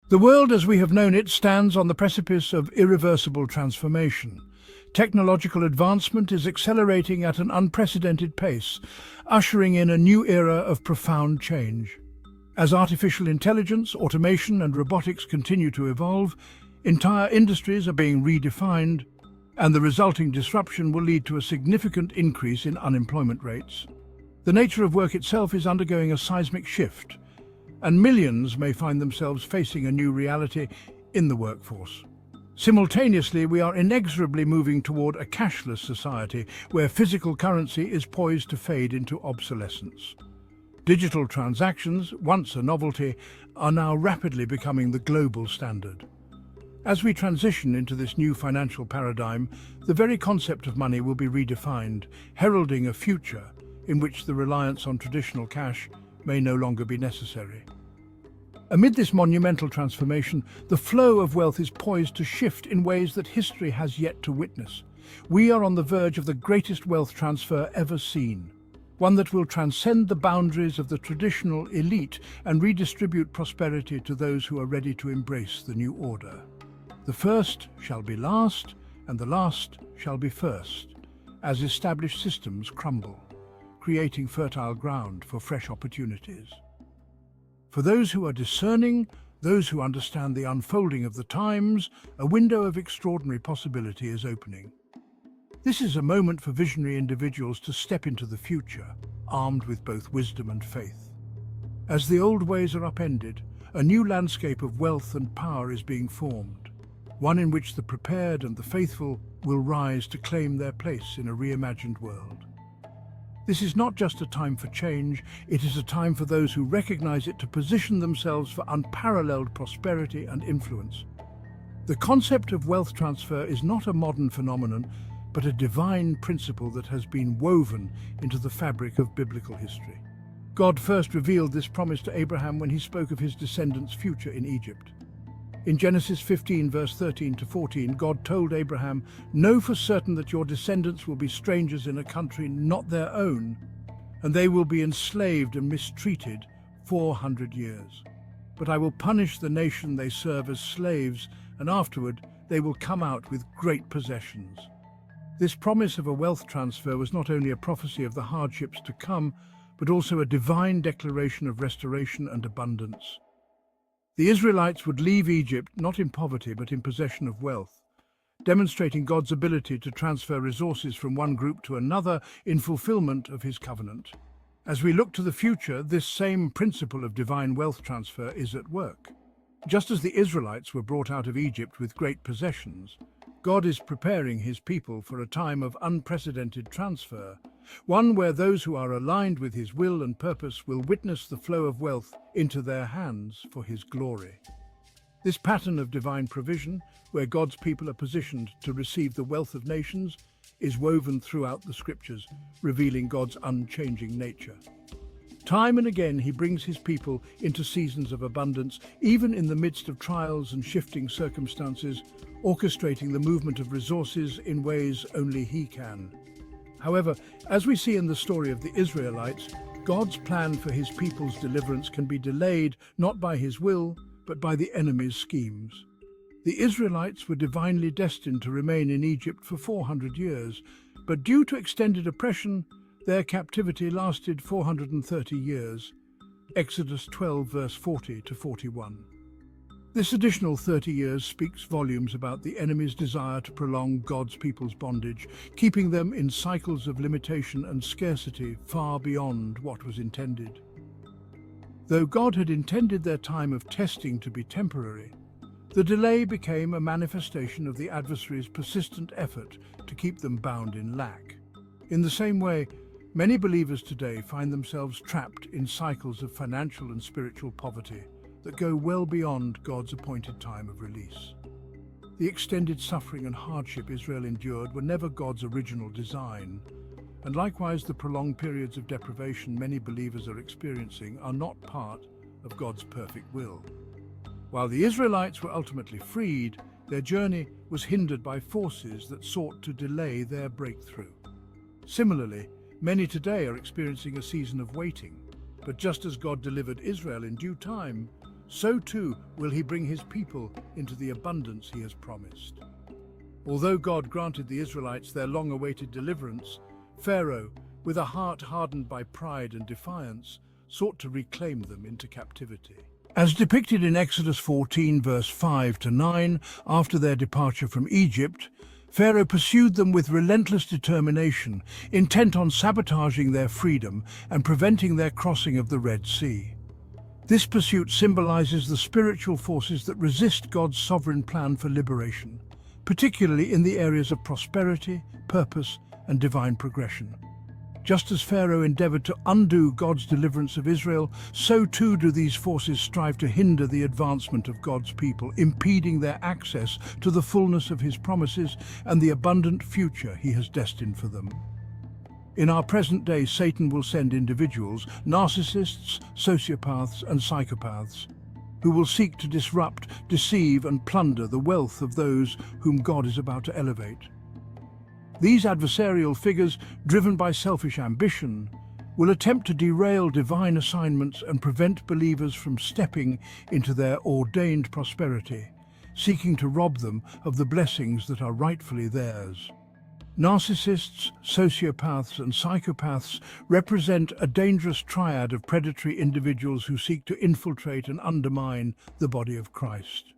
The world as we have known it stands on the precipice of irreversible transformation. Technological advancement is accelerating at an unprecedented pace, ushering in a new era of profound change. As artificial intelligence, automation, and robotics continue to evolve, entire industries are being redefined, and the resulting disruption will lead to a significant increase in unemployment rates. The nature of work itself is undergoing a seismic shift, and millions may find themselves facing a new reality in the workforce. Simultaneously, we are inexorably moving toward a cashless society where physical currency is poised to fade into obsolescence. Digital transactions, once a novelty, are now rapidly becoming the global standard. As we transition into this new financial paradigm, the very concept of money will be redefined, heralding a future in which the reliance on traditional cash may no longer be necessary. Amid this monumental transformation, the flow of wealth is poised to shift in ways that history has yet to witness. We are on the verge of the greatest wealth transfer ever seen, one that will transcend the boundaries of the traditional elite and redistribute prosperity to those who are ready to embrace the new order. The first shall be last, and the last shall be first, as established systems crumble, creating fertile ground for fresh opportunities. For those who are discerning, those who understand the unfolding of the times, a window of extraordinary possibility is opening. This is a moment for visionary individuals to step into the future, armed with both wisdom and faith. As the old ways are upended, a new landscape of wealth and power is being formed, one in which the prepared and the faithful will rise to claim their place in a reimagined world. This is not just a time for change, it is a time for those who recognize it to position themselves for unparalleled prosperity and influence. The concept of wealth transfer is not a modern phenomenon, but a divine principle that has been woven into the fabric of biblical history. God first revealed this promise to Abraham when he spoke of his descendants' future in Egypt. In Genesis 15, verse 13 to 14, God told Abraham, "Know for certain that your descendants will be strangers in a country not their own, and they will be enslaved and mistreated 400 years. But I will punish the nation they serve as slaves, and afterward they will come out with great possessions." This promise of a wealth transfer was not only a prophecy of the hardships to come, but also a divine declaration of restoration and abundance. The Israelites would leave Egypt not in poverty but in possession of wealth, demonstrating God's ability to transfer resources from one group to another in fulfillment of his covenant. As we look to the future, this same principle of divine wealth transfer is at work. Just as the Israelites were brought out of Egypt with great possessions, God is preparing his people for a time of unprecedented transfer, one where those who are aligned with his will and purpose will witness the flow of wealth into their hands for his glory. This pattern of divine provision, where God's people are positioned to receive the wealth of nations, is woven throughout the scriptures, revealing God's unchanging nature. Time and again he brings his people into seasons of abundance, even in the midst of trials and shifting circumstances, orchestrating the movement of resources in ways only he can. However, as we see in the story of the Israelites, God's plan for his people's deliverance can be delayed not by his will, but by the enemy's schemes. The Israelites were divinely destined to remain in Egypt for 400 years, but due to extended oppression, their captivity lasted 430 years. Exodus 12, verse 40 to 41. This additional 30 years speaks volumes about the enemy's desire to prolong God's people's bondage, keeping them in cycles of limitation and scarcity far beyond what was intended. Though God had intended their time of testing to be temporary, the delay became a manifestation of the adversary's persistent effort to keep them bound in lack. In the same way, many believers today find themselves trapped in cycles of financial and spiritual poverty that go well beyond God's appointed time of release. The extended suffering and hardship Israel endured were never God's original design, and likewise the prolonged periods of deprivation many believers are experiencing are not part of God's perfect will. While the Israelites were ultimately freed, their journey was hindered by forces that sought to delay their breakthrough. Similarly, many today are experiencing a season of waiting, but just as God delivered Israel in due time, so too will he bring his people into the abundance he has promised. Although God granted the Israelites their long-awaited deliverance, Pharaoh, with a heart hardened by pride and defiance, sought to reclaim them into captivity. As depicted in Exodus 14, verse 5 to 9, after their departure from Egypt, Pharaoh pursued them with relentless determination, intent on sabotaging their freedom and preventing their crossing of the Red Sea. This pursuit symbolizes the spiritual forces that resist God's sovereign plan for liberation, particularly in the areas of prosperity, purpose, and divine progression. Just as Pharaoh endeavored to undo God's deliverance of Israel, so too do these forces strive to hinder the advancement of God's people, impeding their access to the fullness of his promises and the abundant future he has destined for them. In our present day, Satan will send individuals, narcissists, sociopaths, and psychopaths, who will seek to disrupt, deceive, and plunder the wealth of those whom God is about to elevate. These adversarial figures, driven by selfish ambition, will attempt to derail divine assignments and prevent believers from stepping into their ordained prosperity, seeking to rob them of the blessings that are rightfully theirs. Narcissists, sociopaths, and psychopaths represent a dangerous triad of predatory individuals who seek to infiltrate and undermine the body of Christ.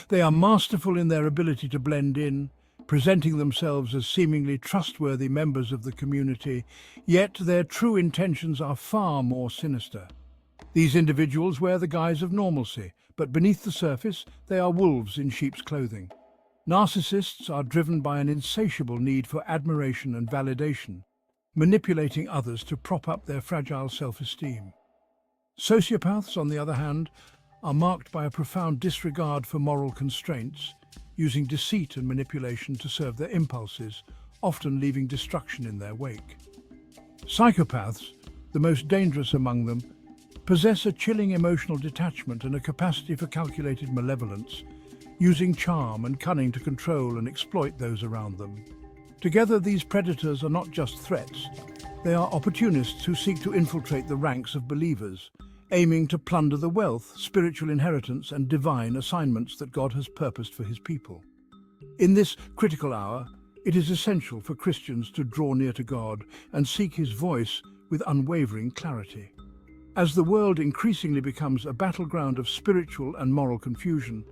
They are masterful in their ability to blend in, presenting themselves as seemingly trustworthy members of the community, yet their true intentions are far more sinister. These individuals wear the guise of normalcy, but beneath the surface, they are wolves in sheep's clothing. Narcissists are driven by an insatiable need for admiration and validation, manipulating others to prop up their fragile self-esteem. Sociopaths, on the other hand, are marked by a profound disregard for moral constraints, using deceit and manipulation to serve their impulses, often leaving destruction in their wake. Psychopaths, the most dangerous among them, possess a chilling emotional detachment and a capacity for calculated malevolence, using charm and cunning to control and exploit those around them. Together, these predators are not just threats, they are opportunists who seek to infiltrate the ranks of believers, aiming to plunder the wealth, spiritual inheritance, and divine assignments that God has purposed for his people. In this critical hour, it is essential for Christians to draw near to God and seek his voice with unwavering clarity. As the world increasingly becomes a battleground of spiritual and moral confusion,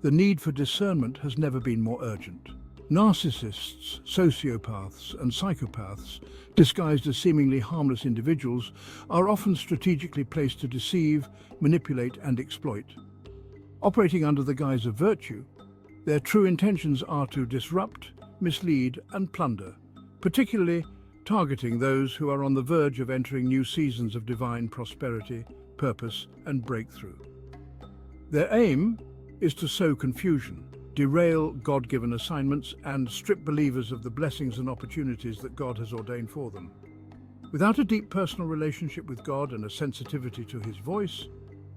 the need for discernment has never been more urgent. Narcissists, sociopaths, and psychopaths, disguised as seemingly harmless individuals, are often strategically placed to deceive, manipulate, and exploit. Operating under the guise of virtue, their true intentions are to disrupt, mislead, and plunder, particularly targeting those who are on the verge of entering new seasons of divine prosperity, purpose, and breakthrough. Their aim is to sow confusion, derail God-given assignments, and strip believers of the blessings and opportunities that God has ordained for them. Without a deep personal relationship with God and a sensitivity to his voice,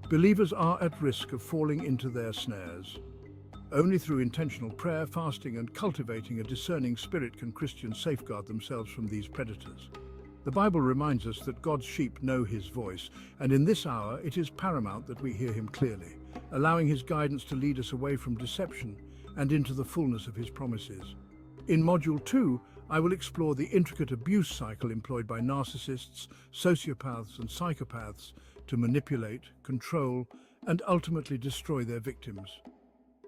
believers are at risk of falling into their snares. Only through intentional prayer, fasting, and cultivating a discerning spirit can Christians safeguard themselves from these predators. The Bible reminds us that God's sheep know his voice, and in this hour it is paramount that we hear him clearly, allowing his guidance to lead us away from deception and into the fullness of his promises. In Module 2, I will explore the intricate abuse cycle employed by narcissists, sociopaths, and psychopaths to manipulate, control, and ultimately destroy their victims.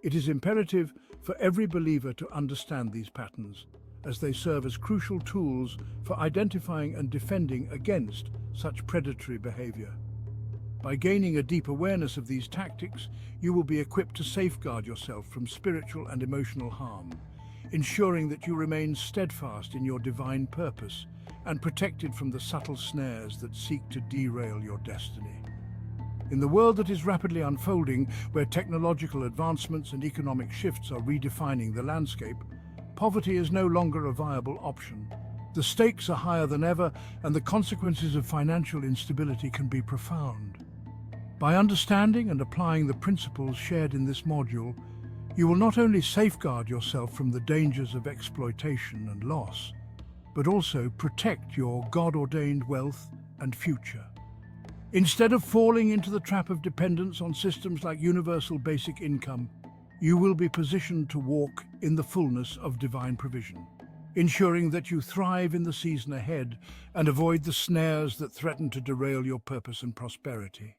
It is imperative for every believer to understand these patterns, as they serve as crucial tools for identifying and defending against such predatory behavior. By gaining a deep awareness of these tactics, you will be equipped to safeguard yourself from spiritual and emotional harm, ensuring that you remain steadfast in your divine purpose and protected from the subtle snares that seek to derail your destiny. In the world that is rapidly unfolding, where technological advancements and economic shifts are redefining the landscape, poverty is no longer a viable option. The stakes are higher than ever, and the consequences of financial instability can be profound. By understanding and applying the principles shared in this module, you will not only safeguard yourself from the dangers of exploitation and loss, but also protect your God-ordained wealth and future. Instead of falling into the trap of dependence on systems like universal basic income, you will be positioned to walk in the fullness of divine provision, ensuring that you thrive in the season ahead and avoid the snares that threaten to derail your purpose and prosperity.